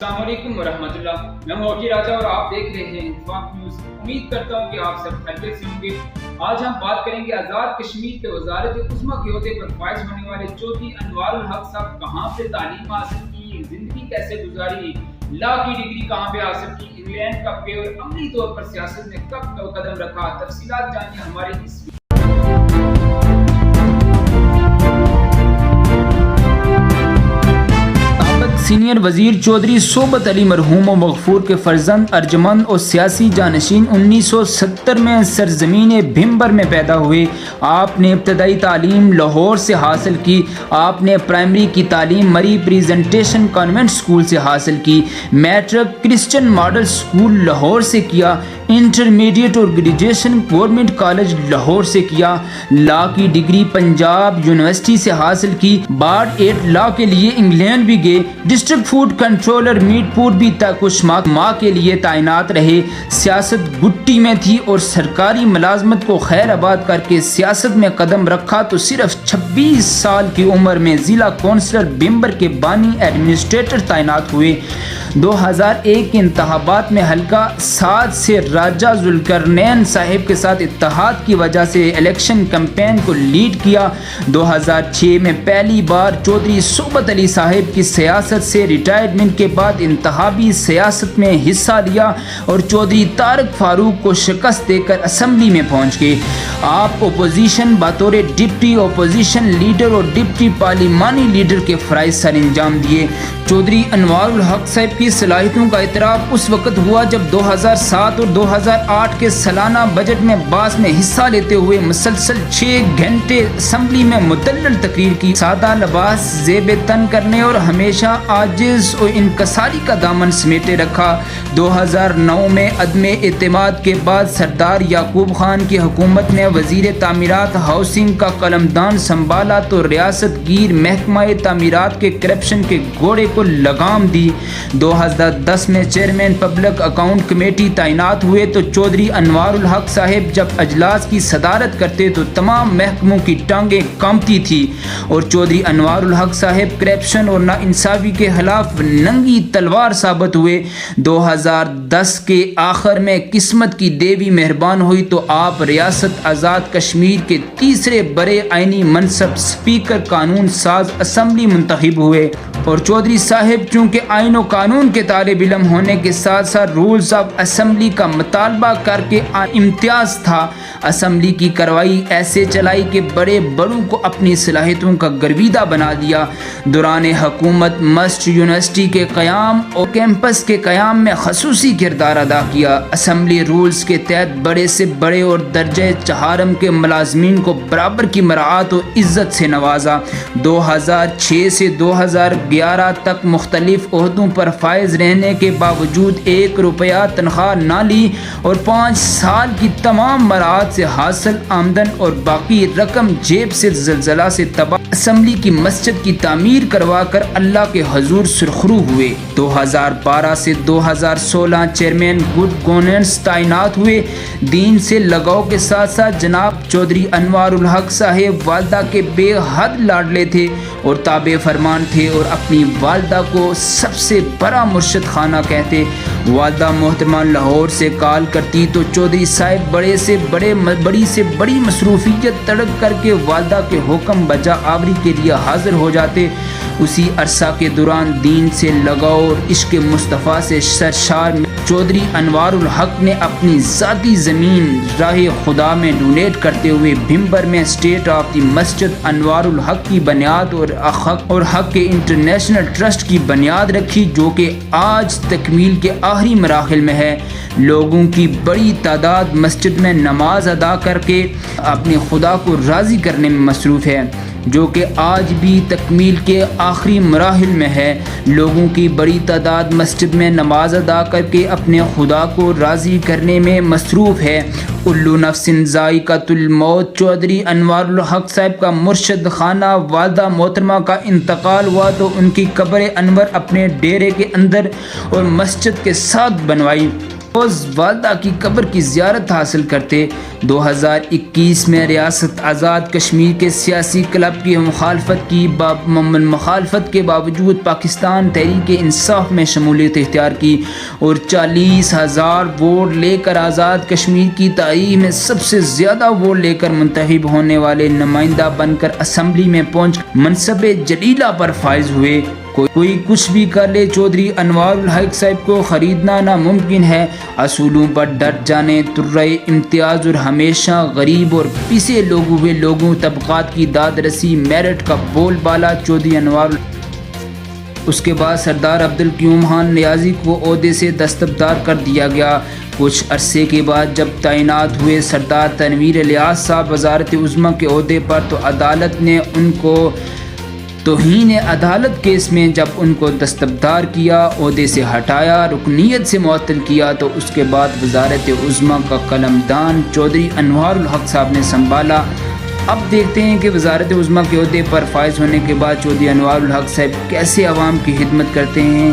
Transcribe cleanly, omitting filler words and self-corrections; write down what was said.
السلام علیکم ورحمۃ اللہ، میں موکی راجہ اور آپ دیکھ رہے ہیں انتفاق نیوز۔ امید کرتا ہوں کہ آپ سب خیریت سے ہوں گے۔ آج ہم بات کریں گے آزاد کشمیر کے وزارت عظمیٰ کے عہدے پر فائز ہونے والے چودھری انوار الحق صاحب کہاں سے تعلیم حاصل کی، زندگی کیسے گزاری، لا کی ڈگری کہاں پہ حاصل کی، انگلینڈ کب گئے اور عملی طور پر سیاست میں کب قدم رکھا۔ تفصیلات جانیے ہمارے اس سینئر وزیر چودھری صوبت علی مرحوم و مغفور کے فرزند ارجمند اور سیاسی جانشین 1970 میں سرزمین بھمبر میں پیدا ہوئے۔ آپ نے ابتدائی تعلیم لاہور سے حاصل کی۔ آپ نے پرائمری کی تعلیم مری پریزنٹیشن کانوینٹ اسکول سے حاصل کی، matric Christian model school Lahore سے کیا، انٹرمیڈیٹ اور گریجویشن گورنمنٹ کالج لاہور سے کیا، لا کی ڈگری پنجاب یونیورسٹی سے حاصل کی۔ بار 8 لا کے لیے انگلینڈ بھی گئے۔ ڈسٹرکٹ فوڈ کنٹرولر میٹ پور بھی کچھ ماہ کے لیے تعینات رہے۔ سیاست گٹی میں تھی اور سرکاری ملازمت کو خیر آباد کر کے سیاست میں قدم رکھا تو صرف 26 سال کی عمر میں ضلع کونسلر بھمبر کے بانی ایڈمنسٹریٹر تعینات ہوئے۔ 2001 کے انتخابات میں حلقہ 7 سے راجہ ذوالقرنین صاحب کے ساتھ اتحاد کی وجہ سے الیکشن کیمپین کو لیڈ کیا۔ 2006 میں پہلی بار چودھری صوبت علی صاحب کی سیاست سے ریٹائرمنٹ کے بعد انتخابی سیاست میں حصہ لیا اور چودھری طارق فاروق کو شکست دے کر اسمبلی میں پہنچ گئے۔ آپ اپوزیشن بطور ڈپٹی اپوزیشن لیڈر اور ڈپٹی پارلیمانی لیڈر کے فرائض سر انجام دیے۔ چودھری انوار الحق صاحب کی صلاحیتوں کا اعتراف اس وقت ہوا جب 2007 اور 2008 کے سالانہ بجٹ میں بعث میں حصہ لیتے ہوئے مسلسل 6 گھنٹے اسمبلی میں مدلل تقریر کی، سادہ لباس زیب تن کرنے اور ہمیشہ عاجز و انکساری کا دامن سمیٹے رکھا۔ 2009 میں عدم اعتماد کے بعد سردار یعقوب خان کی حکومت نے وزیر تعمیرات ہاؤسنگ کا قلمدان سنبھالا تو ریاست گیر محکمہ تعمیرات کے کرپشن کے گھوڑے کو لگام دی۔ 2010 میں چیئرمین پبلک اکاؤنٹ کمیٹی تعینات ہوئے تو چودھری انوار الحق صاحب جب اجلاس کی صدارت کرتے تو تمام محکموں کی ٹانگیں کانپتی تھی اور چودھری انوار الحق صاحب کرپشن اور ناانصافی کے خلاف ننگی تلوار ثابت ہوئے۔ 2010 کے آخر میں قسمت کی دیوی مہربان ہوئی تو آپ ریاست آزاد کشمیر کے تیسرے بڑے آئینی منصب اسپیکر قانون ساز اسمبلی منتخب ہوئے اور چودھری صاحب چونکہ آئین و قانون کے طالب علم ہونے کے ساتھ ساتھ رولز آف اسمبلی کا مطالبہ کر کے امتیاز تھا، اسمبلی کی کارروائی ایسے چلائی کہ بڑے بڑوں کو اپنی صلاحیتوں کا گرویدہ بنا دیا۔ دوران حکومت مسٹ یونیورسٹی کے قیام اور کیمپس کے قیام میں خصوصی کردار ادا کیا۔ اسمبلی رولز کے تحت بڑے سے بڑے اور درجہ چہارم کے ملازمین کو برابر کی مراعات و عزت سے نوازا۔ 2006 سے 2011 تک مختلف عہدوں پر فائز رہنے کے باوجود 1 روپیہ تنخواہ نہ لی اور 5 سال کی تمام مراعات سے حاصل آمدن اور باقی رقم جیب سے زلزلہ سے تباہ اسمبلی کی مسجد کی تعمیر کروا کر اللہ کے حضور سرخرو ہوئے۔ 2012 سے 2016 چیئرمین گڈ گورننس تعینات ہوئے۔ دین سے لگاؤ کے ساتھ ساتھ جناب چودھری انوار الحق صاحب والدہ کے بے حد لاڈلے تھے اور تابع فرمان تھے اور اپنی والدہ کو سب سے بڑا مرشد خانہ کہتے۔ والدہ محترمہ لاہور سے کال کرتی تو چودھری صاحب بڑی سے بڑی مصروفیت تڑپ کر کے والدہ کے حکم بجا آوری کے لیے حاضر ہو جاتے۔ اسی عرصہ کے دوران دین سے لگاؤ اور عشق مصطفیٰ سے سرشار چودھری انوار الحق نے اپنی ذاتی زمین راہ خدا میں ڈونیٹ کرتے ہوئے بھمبر میں اسٹیٹ آف دی مسجد انوار الحق کی بنیاد اور حق کے انٹرنیشنل ٹرسٹ کی بنیاد رکھی جو کہ آج تکمیل کے آخری مراحل میں ہے۔ لوگوں کی بڑی تعداد مسجد میں نماز ادا کر کے اپنے خدا کو راضی کرنے میں مصروف ہے جو کہ آج بھی تکمیل کے آخری مراحل میں ہے۔ لوگوں کی بڑی تعداد مسجد میں نماز ادا کر کے اپنے خدا کو راضی کرنے میں مصروف ہے۔ کل نفس ذائقۃ الموت چودھری انوار الحق صاحب کا مرشد خانہ والدہ محترمہ کا انتقال ہوا تو ان کی قبر انور اپنے ڈیرے کے اندر اور مسجد کے ساتھ بنوائی۔ روز والدہ کی قبر کی زیارت حاصل کرتے 2021 میں ریاست آزاد کشمیر کے سیاسی کلب کی مخالفت کے باوجود پاکستان تحریک انصاف میں شمولیت اختیار کی اور 40,000 ووٹ لے کر آزاد کشمیر کی تاریخ میں سب سے زیادہ ووٹ لے کر منتخب ہونے والے نمائندہ بن کر اسمبلی میں پہنچ منصب جلیلہ پر فائز ہوئے۔ کوئی کچھ بھی کر لے، چودھری انوار الحق صاحب کو خریدنا ناممکن ہے۔ اصولوں پر ڈٹ جانے، ترے امتیاز اور ہمیشہ غریب اور پسے ہوئے لوگوں طبقات کی داد رسی، میرٹ کا بول بالا چودھری انوار۔ اس کے بعد سردار عبدالقیوم خان نیازی کو عہدے سے دستبردار کر دیا گیا۔ کچھ عرصے کے بعد جب تعینات ہوئے سردار تنویر الیاس صاحب وزارت عظمیٰ کے عہدے پر، تو عدالت نے ان کو توہین عدالت کیس میں جب ان کو دستبردار کیا، عہدے سے ہٹایا، رکنیت سے معطل کیا، تو اس کے بعد وزارت عظمیٰ کا قلمدان چودھری انوار الحق صاحب نے سنبھالا۔ اب دیکھتے ہیں کہ وزارت عظمیٰ کے عہدے پر فائز ہونے کے بعد چودھری انوار الحق صاحب کیسے عوام کی خدمت کرتے ہیں۔